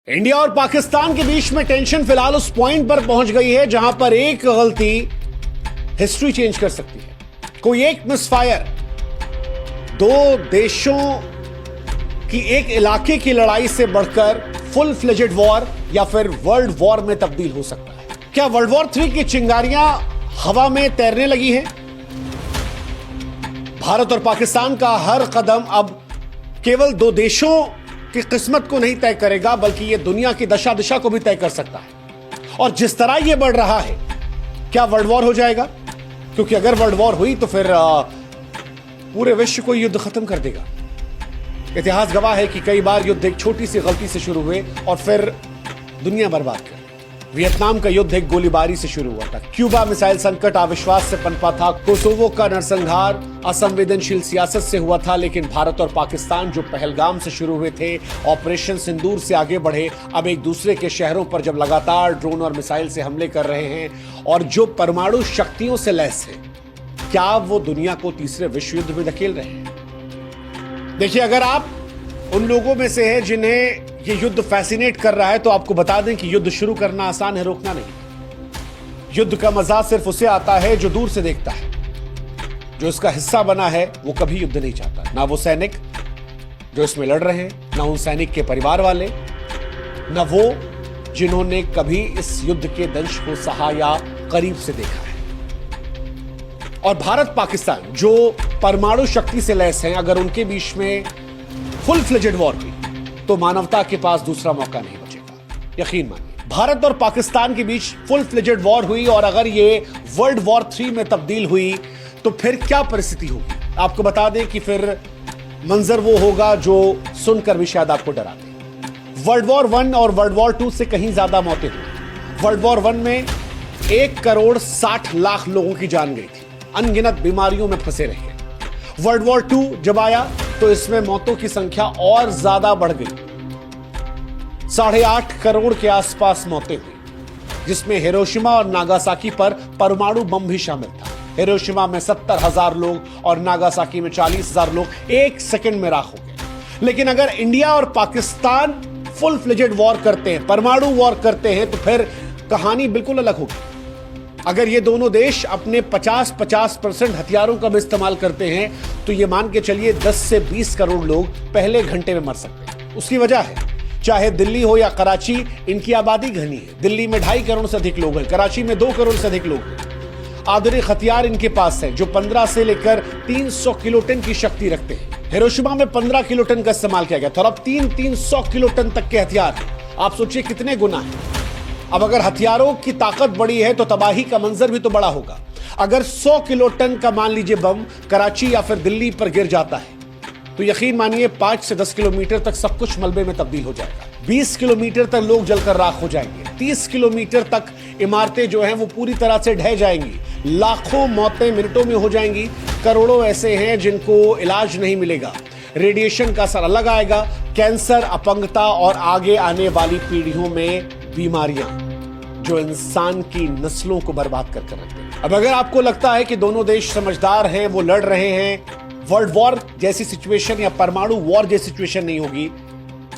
India और पाकिस्तान के बीच में टेंशन फिलहाल उस पॉइंट पर पहुंच गई है जहां पर एक गलती हिस्ट्री चेंज कर सकती है। कोई एक मिसफायर दो देशों की एक इलाके की लड़ाई से बढ़कर फुल फ्लेजेड वॉर या फिर वर्ल्ड वॉर में तब्दील हो सकता है। क्या वर्ल्ड वॉर 3 की चिंगारियां हवा में तैरने लगी हैं? भारत और पाकिस्तान का हर कदम अब केवल दो देशों की किस्मत को नहीं तय करेगा बल्कि यह दुनिया की दशा दिशा को भी तय कर सकता है। और जिस तरह यह बढ़ रहा है, क्या वर्ल्ड वॉर हो जाएगा? क्योंकि अगर वर्ल्ड वॉर हुई तो फिर पूरे विश्व को युद्ध खत्म कर देगा। इतिहास गवाह है कि कई बार युद्ध एक छोटी सी गलती से शुरू हुए और फिर दुनिया बर्बाद कर दी। वियतनाम का युद्ध एक गोलीबारी से शुरू हुआ था। क्यूबा मिसाइल संकट अविश्वास से पनपा था। कोसोवो का नरसंहार असंवेदनशील सियासत से हुआ था। लेकिन भारत और पाकिस्तान जो पहलगाम से शुरू हुए थे, ऑपरेशन सिंदूर से आगे बढ़े, अब एक दूसरे के शहरों पर जब लगातार ड्रोन और मिसाइल से हमले कर रहे हैं और जो परमाणु शक्तियों से लैस है, क्या वो दुनिया को तीसरे विश्व युद्ध में धकेल रहे हैं? देखिए, अगर आप उन लोगों में से हैं जिन्हें ये युद्ध फैसिनेट कर रहा है तो आपको बता दें कि युद्ध शुरू करना आसान है, रोकना नहीं। युद्ध का मजा सिर्फ उसे आता है जो दूर से देखता है। जो इसका हिस्सा बना है वो कभी युद्ध नहीं चाहता, ना वो सैनिक जो इसमें लड़ रहे हैं, ना उन सैनिक के परिवार वाले, ना वो जिन्होंने कभी इस युद्ध के दंश को सहा या करीब से देखा है। और भारत पाकिस्तान जो परमाणु शक्ति से लैस हैं, अगर उनके बीच में फुल फ्लेजेड वॉर हुई तो मानवता के पास दूसरा मौका नहीं बचेगा। यकीन मानिए, भारत और पाकिस्तान के बीच फुल फ्लेजेड वॉर हुई और अगर ये वर्ल्ड वॉर 3 में तब्दील हुई तो फिर क्या परिस्थिति होगी? आपको बता दें कि फिर मंजर वो होगा जो सुनकर भी शायद आपको डरा दे। वर्ल्ड वॉर 1 और वर्ल्ड वॉर 2 से कहीं ज्यादा मौतें हुई। वर्ल्ड वॉर 1 में 1 करोड़ 60 लाख लोगों की जान गई थी, अनगिनत बीमारियों में फंसे रहे। वर्ल्ड वॉर 2 जब आया तो इसमें मौतों की संख्या और ज्यादा बढ़ गई, 8.5 करोड़ के आसपास मौतें हुई, जिसमें हिरोशिमा और नागासाकी पर परमाणु बम भी शामिल था। हिरोशिमा में 70,000 लोग और नागासाकी में 40,000 लोग एक सेकंड में राख हो गए। लेकिन अगर इंडिया और पाकिस्तान फुल फ्लेजेड वॉर करते हैं, परमाणु वॉर करते हैं, तो फिर कहानी बिल्कुल अलग होगी। अगर ये दोनों देश अपने 50% हथियारों का भी इस्तेमाल करते हैं तो ये मान के चलिए 10 से 20 करोड़ लोग पहले घंटे में मर सकते हैं। उसकी वजह है, चाहे दिल्ली हो या कराची, इनकी आबादी घनी है। दिल्ली में 2.5 करोड़ से अधिक लोग हैं, कराची में 2 करोड़ से अधिक लोग हैं। आधुनिक हथियार इनके पास है जो 15 से लेकर 300 किलोटन की शक्ति रखते हैं। हिरोशिमा में 15 किलोटन का इस्तेमाल किया गया था और अब 300 किलोटन तक के हथियार हैं। आप सोचिए कितने गुना है। अब अगर हथियारों की ताकत बड़ी है तो तबाही का मंजर भी तो बड़ा होगा। अगर 100 किलोटन का मान लीजिए बम कराची या फिर दिल्ली पर गिर जाता है तो यकीन मानिए 5 से 10 किलोमीटर तक सब कुछ मलबे में तब्दील हो जाएगा। 20 किलोमीटर तक लोग जलकर राख हो जाएंगे। 30 किलोमीटर तक इमारतें जो हैं वो पूरी तरह से ढह जाएंगी। लाखों मौतें मिनटों में हो जाएंगी। करोड़ों ऐसे हैं जिनको इलाज नहीं मिलेगा। रेडिएशन का असर अलग आएगा। कैंसर, अपंगता और आगे आने वाली पीढ़ियों में बीमारियां जो इंसान की नस्लों को बर्बाद कर रखते हैं। अब अगर आपको लगता है कि दोनों देश समझदार हैं, वो लड़ रहे हैं, वर्ल्ड वॉर जैसी सिचुएशन या परमाणु वॉर जैसी सिचुएशन नहीं होगी,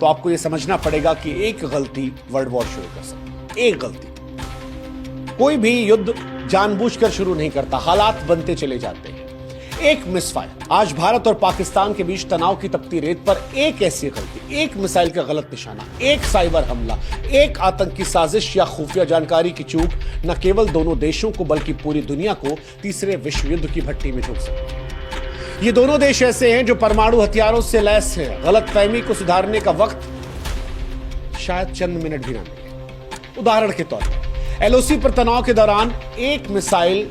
तो आपको यह समझना पड़ेगा कि एक गलती वर्ल्ड वॉर शुरू कर सकती है। एक गलती। कोई भी युद्ध जानबूझकर शुरू नहीं करता, हालात बनते चले जाते हैं। एक मिसफायर। आज भारत और पाकिस्तान के बीच तनाव की तपती रेत पर एक ऐसी गलती, एक मिसाइल का गलत निशाना, एक साइबर हमला, एक आतंकी साजिश या खुफिया जानकारी की चूक न केवल दोनों देशों को बल्कि पूरी दुनिया को तीसरे विश्व युद्ध की भट्टी में झोंक सकती है। ये दोनों देश ऐसे हैं जो परमाणु हथियारों से लैस हैं। गलतफहमी को सुधारने का वक्त शायद चंद मिनट भी ना मिले। उदाहरण के तौर पर एलओसी पर तनाव के दौरान एक मिसाइल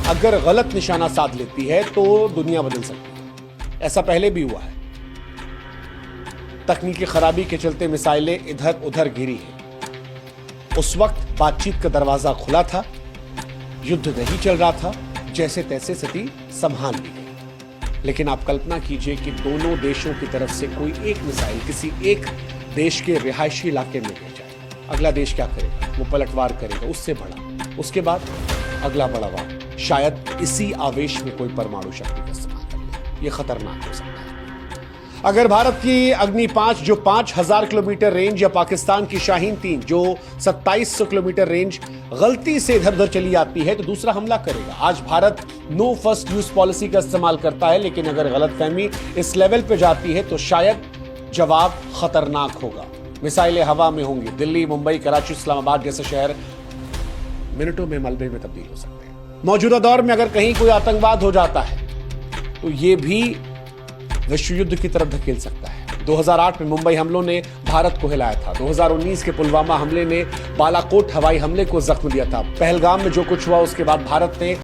अगर गलत निशाना साध लेती है तो दुनिया बदल सकती है। ऐसा पहले भी हुआ है। तकनीकी खराबी के चलते मिसाइलें इधर उधर गिरी हैं। उस वक्त बातचीत का दरवाजा खुला था, युद्ध नहीं चल रहा था, जैसे तैसे स्थिति संभाल ली गई। लेकिन आप कल्पना कीजिए कि दोनों देशों की तरफ से कोई एक मिसाइल किसी एक देश के रिहायशी इलाके में गिर जाए। अगला देश क्या करेगा? वो पलटवार करेगा, उससे बड़ा, उसके बाद अगला बड़ा वार। शायद इसी आवेश में कोई परमाणु शक्ति का इस्तेमाल कर ले। यह खतरनाक हो सकता है। अगर भारत की अग्नि 5 जो 5000 किलोमीटर रेंज या पाकिस्तान की शाहीन 3 जो 2700 किलोमीटर रेंज गलती से इधर उधर चली आती है तो दूसरा हमला करेगा। आज Bharat no first use policy का इस्तेमाल करता है, लेकिन अगर गलतफहमी इस लेवल पे जाती है तो शायद जवाब खतरनाक होगा। मिसाइलें हवा में होंगी। दिल्ली, मुंबई, कराची, इस्लामाबाद जैसे शहर मिनटों में मलबे में तब्दील हो सकते हैं। मौजूदा दौर में अगर कहीं कोई आतंकवाद हो जाता है तो यह भी विश्व युद्ध की तरफ धकेल सकता है। 2008 में मुंबई हमलों ने भारत को हिलाया था। 2019 के पुलवामा हमले ने बालाकोट हवाई हमले को जख्म दिया था। पहलगाम में जो कुछ हुआ उसके बाद भारत ने